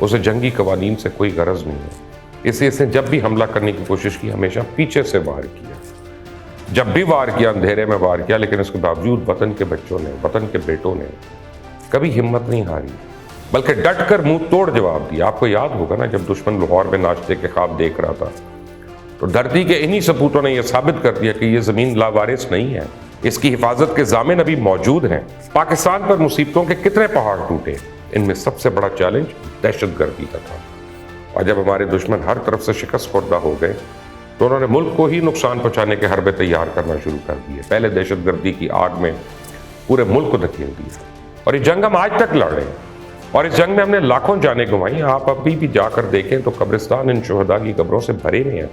اسے جنگی قوانین سے کوئی غرض نہیں ہے، اس لیے اس نے جب بھی حملہ کرنے کی کوشش کی ہمیشہ پیچھے سے وار کیا، جب بھی وار کیا اندھیرے میں وار کیا، لیکن اس کے باوجود وطن کے بچوں نے، وطن کے بیٹوں نے کبھی ہمت نہیں ہاری، بلکہ ڈٹ کر منہ توڑ جواب دیا۔ آپ کو یاد ہوگا نا، جب دشمن لاہور میں ناشتے کے خواب دیکھ رہا تھا تو دھرتی کے انہی سپوتوں نے یہ ثابت کر دیا کہ یہ زمین لاوارث نہیں ہے، اس کی حفاظت کے ضامن ابھی موجود ہیں۔ پاکستان پر مصیبتوں کے کتنے پہاڑ ٹوٹے، ان میں سب سے بڑا چیلنج دہشت گردی کا تھا، اور جب ہمارے دشمن ہر طرف سے شکست خوردہ ہو گئے تو انہوں نے ملک کو ہی نقصان پہنچانے کے حربے تیار کرنا شروع کر دیے۔ پہلے دہشت گردی کی آگ میں پورے ملک کو دھکیل دیا، اور یہ جنگ ہم آج تک لڑ رہے ہیں، اور اس جنگ میں ہم نے لاکھوں جانیں گنوائی۔ آپ ابھی بھی جا کر دیکھیں تو قبرستان ان شہداء کی قبروں سے بھرے ہوئے ہیں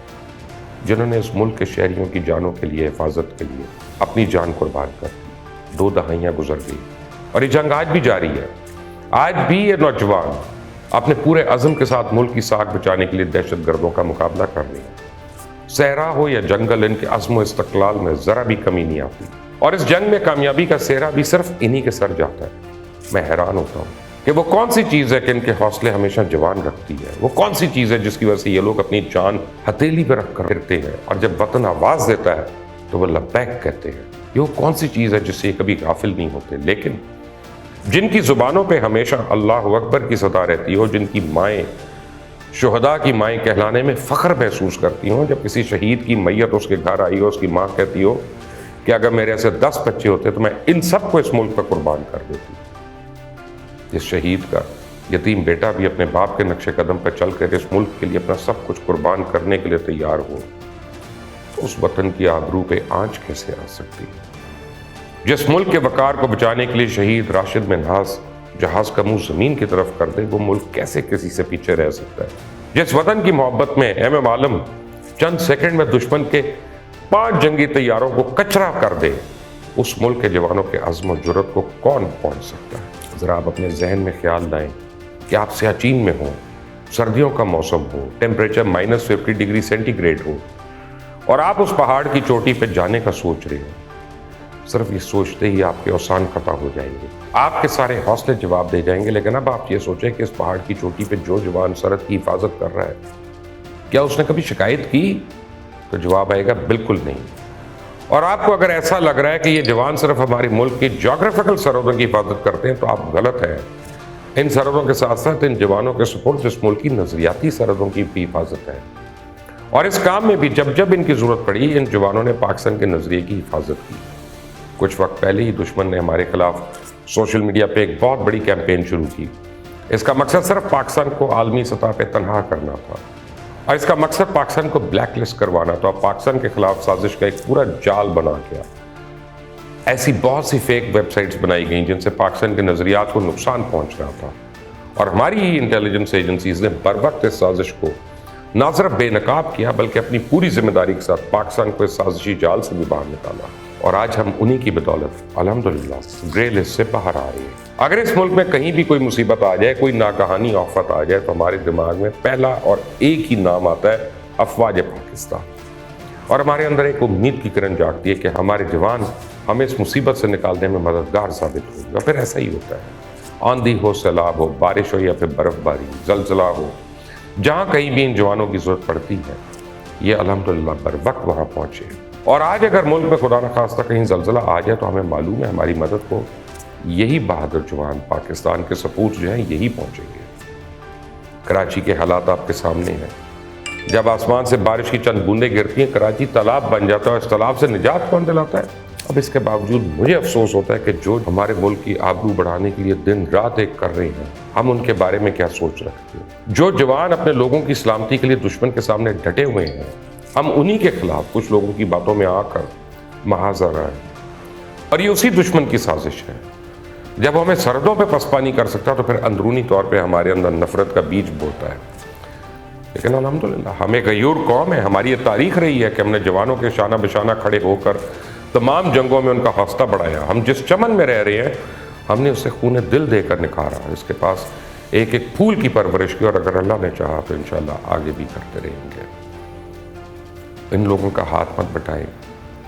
جنہوں نے اس ملک کے شہریوں کی جانوں کے لیے، حفاظت کے لیے اپنی جان قربان کر دی۔ 2 دہائیاں گزر گئی اور یہ جنگ آج بھی جاری ہے۔ آج بھی یہ نوجوان اپنے پورے عزم کے ساتھ ملک کی ساکھ بچانے کے لیے دہشت گردوں کا مقابلہ کر رہے ہیں۔ صحرا ہو یا جنگل، ان کے عزم و استقلال میں ذرا بھی کمی نہیں آتی، اور اس جنگ میں کامیابی کا سہرا بھی صرف انہی کے سر جاتا ہے۔ میں حیران ہوتا ہوں کہ وہ کون سی چیز ہے کہ ان کے حوصلے ہمیشہ جوان رکھتی ہے، وہ کون سی چیز ہے جس کی وجہ سے یہ لوگ اپنی جان ہتھیلی پہ رکھ کر پھرتے ہیں، اور جب وطن آواز دیتا ہے تو وہ لبیک کہتے ہیں۔ یہ وہ کون سی چیز ہے جس سے یہ کبھی غافل نہیں ہوتے، لیکن جن کی زبانوں پہ ہمیشہ اللہ اکبر کی صدا رہتی ہو، جن کی مائیں شہداء کی مائیں کہلانے میں فخر محسوس کرتی ہوں۔ جب کسی شہید کی میت اس کے گھر آئی ہو، اس کی ماں کہتی ہو کہ اگر میرے ایسے 10 بچے ہوتے تو میں ان سب کو اس ملک پہ قربان کر دیتی۔ جس شہید کا یتیم بیٹا بھی اپنے باپ کے نقش قدم پہ چل کر اس ملک کے لیے اپنا سب کچھ قربان کرنے کے لیے تیار ہو، تو اس وطن کی آبرو پہ آنچ کیسے آ سکتی؟ جس ملک کے وقار کو بچانے کے لیے شہید راشد منہاس جہاز کا منہ زمین کی طرف کر دے، وہ ملک کیسے کسی سے پیچھے رہ سکتا ہے؟ جس وطن کی محبت میں ایم عالم چند سیکنڈ میں دشمن کے 5 جنگی طیاروں کو کچرا کر دے، اس ملک کے جوانوں کے عزم و جرت کو کون پہنچ سکتا ہے؟ ذرا آپ اپنے ذہن میں خیال لائیں کہ آپ سیاچین میں ہوں، سردیوں کا موسم ہو، ٹیمپریچر -50 ڈگری سینٹی گریڈ ہو، اور آپ اس پہاڑ کی چوٹی پہ جانے کا سوچ رہے ہو۔ صرف یہ سوچتے ہی آپ کے اوسان قطع ہو جائیں گے، آپ کے سارے حوصلے جواب دے جائیں گے۔ لیکن اب آپ یہ سوچیں کہ اس پہاڑ کی چوٹی پہ جو جوان سرحد کی حفاظت کر رہا ہے، کیا اس نے کبھی شکایت کی؟ تو جواب آئے گا بالکل نہیں۔ اور آپ کو اگر ایسا لگ رہا ہے کہ یہ جوان صرف ہمارے ملک کی جغرافیکل سرحدوں کی حفاظت کرتے ہیں تو آپ غلط ہیں۔ ان سرحدوں کے ساتھ ساتھ ان جوانوں کے سپورٹ اس ملک کی نظریاتی سرحدوں کی بھی حفاظت ہے، اور اس کام میں بھی جب جب ان کی ضرورت پڑی، ان جوانوں نے پاکستان کے نظریے کی حفاظت کی۔ کچھ وقت پہلے ہی دشمن نے ہمارے خلاف سوشل میڈیا پہ ایک بہت بڑی کیمپین شروع کی۔ اس کا مقصد صرف پاکستان کو عالمی سطح پہ تنہا کرنا تھا، اور اس کا مقصد پاکستان کو بلیک لسٹ کروانا تھا، اور پاکستان کے خلاف سازش کا ایک پورا جال بنا گیا۔ ایسی بہت سی فیک ویب سائٹس بنائی گئیں جن سے پاکستان کے نظریات کو نقصان پہنچ رہا تھا، اور ہماری ہی انٹیلیجنس ایجنسیز نے بر وقت اس سازش کو نہ صرف بے نقاب کیا بلکہ اپنی پوری ذمہ داری کے ساتھ پاکستان کو اس سازشی جال سے بھی باہر نکالا، اور آج ہم انہی کی بدولت الحمدللہ گرے لسٹ سے باہر آ رہے ہیں۔ اگر اس ملک میں کہیں بھی کوئی مصیبت آ جائے، کوئی ناگہانی آفت آ جائے، تو ہمارے دماغ میں پہلا اور ایک ہی نام آتا ہے، افواج پاکستان، اور ہمارے اندر ایک امید کی کرن جاگتی ہے کہ ہمارے جوان ہمیں اس مصیبت سے نکالنے میں مددگار ثابت ہوں گے۔ پھر ایسا ہی ہوتا ہے، آندھی ہو، سیلاب ہو، بارش ہو یا پھر برف باری، زلزلہ ہو، جہاں کہیں بھی ان جوانوں کی ضرورت پڑتی ہے، یہ الحمدللہ بر وقت وہاں پہنچے۔ اور آج اگر ملک میں خدا نخواستہ کہیں زلزلہ آ جائے تو ہمیں معلوم ہے ہماری مدد کو یہی بہادر جوان پاکستان کے سپوت جو ہیں یہی پہنچیں گے۔ کراچی کے حالات آپ کے سامنے ہیں، جب آسمان سے بارش کی چند بوندیں گرتی ہیں کراچی تالاب بن جاتا ہے، اور اس تالاب سے نجات کون دلاتا ہے؟ اب اس کے باوجود مجھے افسوس ہوتا ہے کہ جو ہمارے ملک کی آبرو بڑھانے کے لیے دن رات ایک کر رہے ہیں، ہم ان کے بارے میں کیا سوچ رکھتے ہیں؟ جو جوان اپنے لوگوں کی سلامتی کے لیے دشمن کے سامنے ڈٹے ہوئے ہیں، ہم انہی کے خلاف کچھ لوگوں کی باتوں میں آ کر محاذ رہے ہیں، اور یہ اسی دشمن کی سازش ہے۔ جب ہمیں سرحدوں پہ پسپا نہیں کر سکتا تو پھر اندرونی طور پہ ہمارے اندر نفرت کا بیج بوتا ہے۔ لیکن الحمدللہ ہم ایک غیور قوم ہے، ہماری یہ تاریخ رہی ہے کہ ہم نے جوانوں کے شانہ بشانہ کھڑے ہو کر تمام جنگوں میں ان کا حوصلہ بڑھایا۔ ہم جس چمن میں رہ رہے ہیں ہم نے اسے خون دل دے کر نکھارا، اس کے پاس ایک ایک پھول کی پرورش کی، اور اگر اللہ نے چاہا تو انشاءاللہ آگے بھی کرتے رہیں گے۔ ان لوگوں کا ہاتھ مت بٹائیں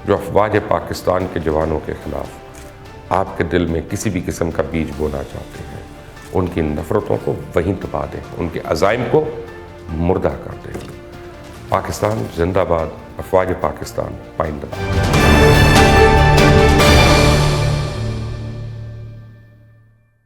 جو افواج پاکستان کے جوانوں کے خلاف آپ کے دل میں کسی بھی قسم کا بیج بونا چاہتے ہیں۔ ان کی نفرتوں کو وہیں دبا دیں، ان کے عزائم کو مردہ کر دیں۔ پاکستان زندہ باد، افواج پاکستان پائندہ باد۔